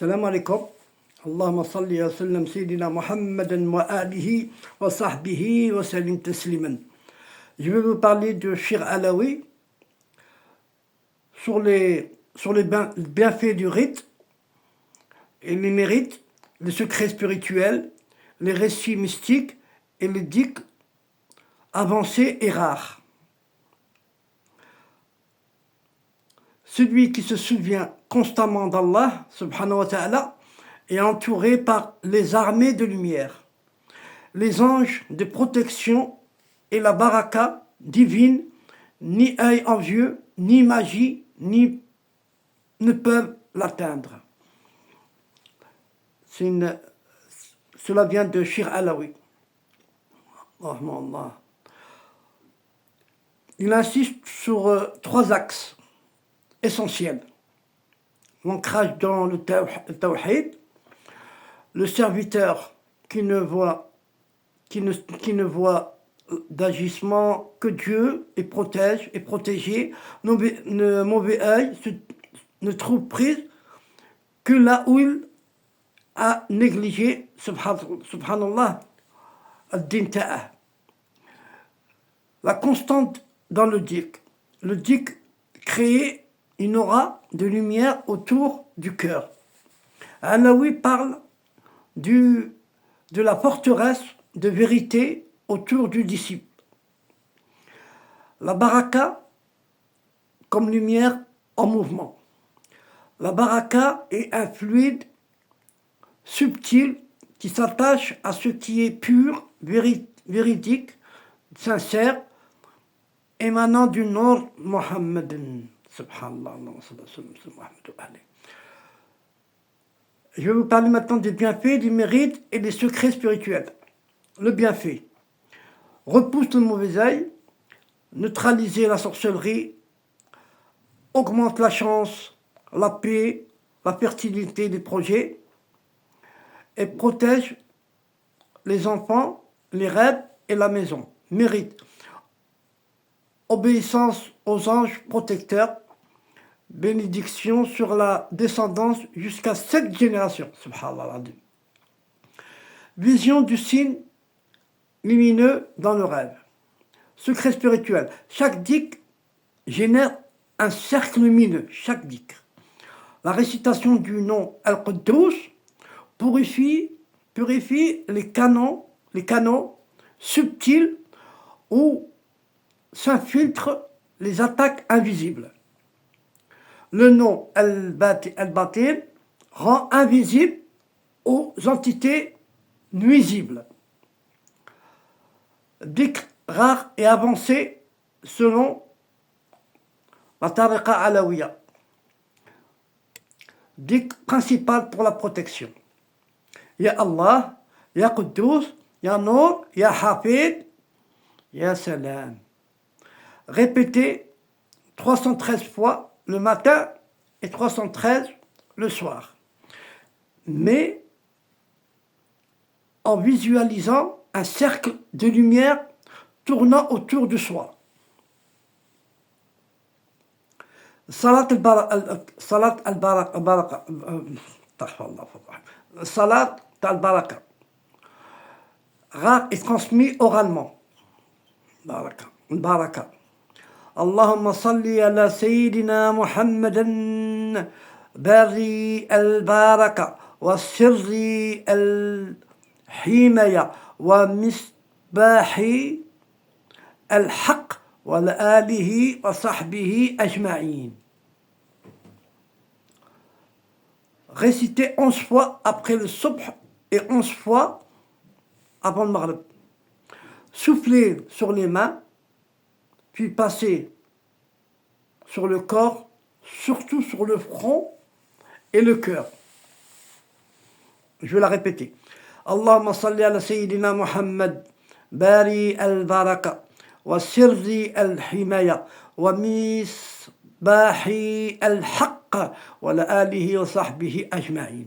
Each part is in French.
Salam alaikum. Allahumma salli wa sallam sayyidina Muhammadan wa alihi wa sahbihi wa sallim tasliman. Je vais vous parler de Shir Alaoui sur les bienfaits du rite et les mérites, les secrets spirituels, les récits mystiques et les dicts avancés et rares. Celui qui se souvient constamment d'Allah, subhanahu wa ta'ala, est entouré par les armées de lumière, les anges de protection et la baraka divine, ni œil envieux, ni magie, ni ne peuvent l'atteindre. Cela vient de Shir Alaoui. Il insiste sur trois axes essentiels. L'ancrage dans le tawhid, le serviteur qui ne voit d'agissement que Dieu et protège et protégé, le mauvais œil ne trouve prise que là où il a négligé, subhanallah, ad-din ta'ah. La constante dans le dhikr. Le dhikr crée une aura de lumière autour du cœur. Alaoui parle de la forteresse de vérité autour du disciple. La baraka comme lumière en mouvement. La baraka est un fluide subtil qui s'attache à ce qui est pur, véridique, sincère, émanant du nom Muhammadin. Subhanallah. Je vais vous parler maintenant des bienfaits, des mérites et des secrets spirituels. Le bienfait. Repousse le mauvais œil, neutraliser la sorcellerie, augmente la chance, la paix, la fertilité des projets et protège les enfants, les rêves et la maison. Mérite. Obéissance aux anges protecteurs, bénédiction sur la descendance jusqu'à 7 générations. Subhanallah. Vision du signe lumineux dans le rêve. Secret spirituel. Chaque dhikr génère un cercle lumineux. Chaque dhikr. La récitation du nom Al-Quddous purifie les canaux subtils où s'infiltrent les attaques invisibles. Le nom Al-Batin rend invisible aux entités nuisibles. Dhikr rare et avancé selon la tariqa alawiya. Dhikr principal pour la protection. Ya Allah, Ya Quddous, Ya Nour, Ya Hafid, Ya Salam. Répétez 313 fois le matin et 313 le soir. Mais en visualisant un cercle de lumière tournant autour de soi. Salat al-Baraka. Salat al-Baraka. Rare et transmis oralement. Baraka. Allahumma salli ala Sayyidina Muhammadan bari al-Baraka wa sirri al-Himaya wa misbahi al-Haq wa alihi wa sahbihi ajma'in. Récitez 11 fois après le subh et 11 fois avant le maghrib. Soufflez sur les mains, puis passez sur le corps, surtout sur le front et le cœur. Je vais la répéter. Allahumma salli ala Sayyidina Muhammad bari al-Baraka wa sirri al-Himaya wa misbahi al-Haqq wa alihi wa sahbihi ajma'in.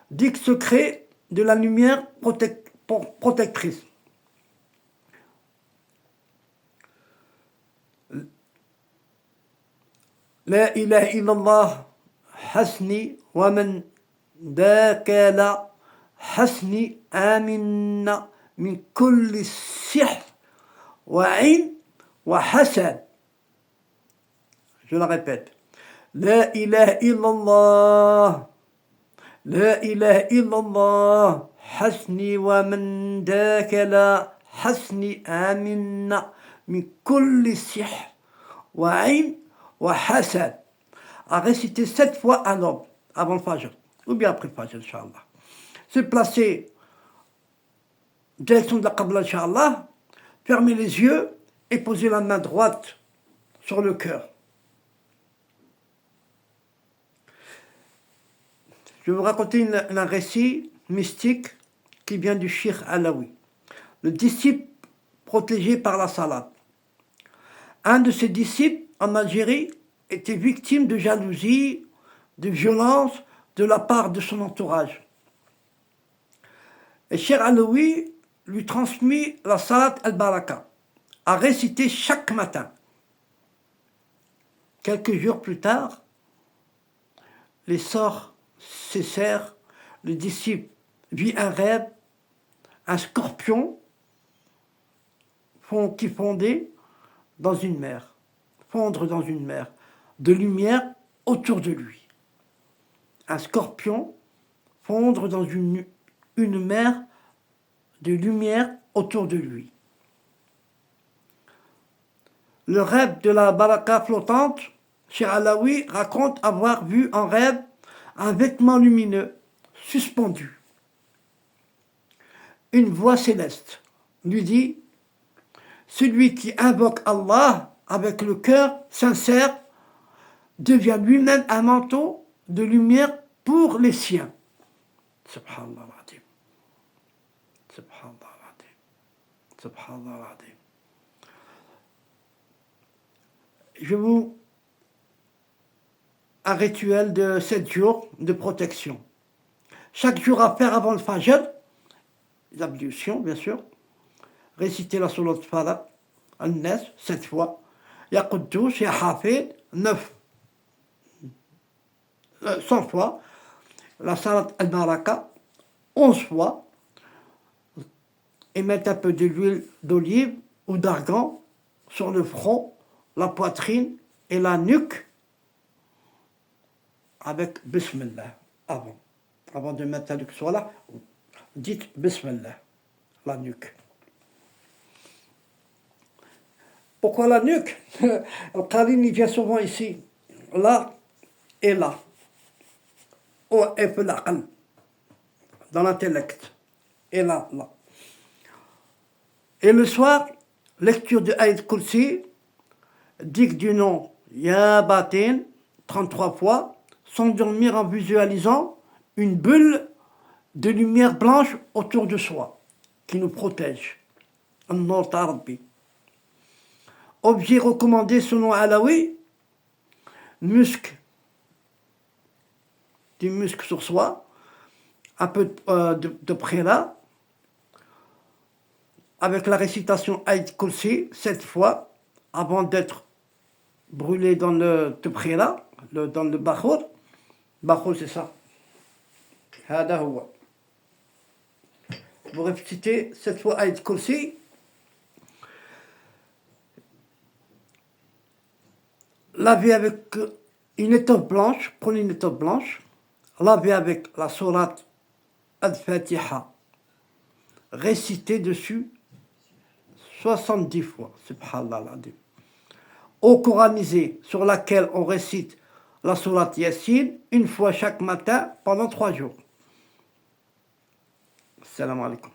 Dhikr secret de la lumière protectrice. La ilaha illallah حسني ومن ذاك لا حسني آمنا من كل سحر وعين وحسد. Je la répète. لا إله إلا الله لا إله إلا الله حسني ومن ذاك لا حسني آمنا من كل سحر وعين وحسد. À réciter 7 fois à l'aube, avant le Fajr, ou bien après le Fajr, Inch'Allah. Se placer direction de la Qibla, Inch'Allah, fermer les yeux et poser la main droite sur le cœur. Je vais vous raconter un récit mystique qui vient du Cheikh Alaoui, le disciple protégé par la salade. Un de ses disciples en Algérie était victime de jalousie, de violence de la part de son entourage. Et Cheikh Alaoui lui transmit la salat al-Baraka, à réciter chaque matin. Quelques jours plus tard, les sorts cessèrent, le disciple vit un rêve, un scorpion qui fondait dans une mer, fondre dans une mer, de lumière autour de lui. Un scorpion fondre dans une mer de lumière autour de lui. Le rêve de la baraka flottante, Cheikh Alaoui raconte avoir vu en rêve un vêtement lumineux suspendu. Une voix céleste lui dit « Celui qui invoque Allah avec le cœur sincère devient lui-même un manteau de lumière pour les siens. » Subhanallah al-Azim. Subhanallah al-Azim. Subhanallah al-Azim. Je vous un rituel de 7 jours de protection. Chaque jour à faire avant le Fajr, l'ablution bien sûr, réciter la Surat Falaq, Al-Nas 7 fois, Ya Quddus, Ya Hafid 100 fois, la Salat Al-Baraka 11 fois, et mettre un peu d'huile d'olive ou d'argan sur le front, la poitrine et la nuque, avec Bismillah, avant de mettre la nuque sur là, dites Bismillah, la nuque. Pourquoi la nuque? Le Qarin, il vient souvent ici, là et là, dans l'intellect, et là. Et le soir, lecture de Aïd Kursi, dict du nom Ya Batin, 33 fois, s'endormir en visualisant une bulle de lumière blanche autour de soi, qui nous protège. An-Nur ta Rabbi. Objet recommandé selon Alaoui, musc, du musc sur soi, un peu de prélat, avec la récitation Aïd Kursi 7 fois, avant d'être brûlé dans le prélat, dans le Bahour. Bahour, c'est ça. Hada huwa. Vous récitez 7 fois Aïd Kursi. Lavez avec une étoffe blanche, prenez une étoffe blanche, lavez avec la sourate Al-Fatiha, récitez dessus 70 fois, subhanallah. Eau coranisée sur laquelle on récite la sourate Yasin une fois chaque matin pendant 3 jours. Assalamu alaikum.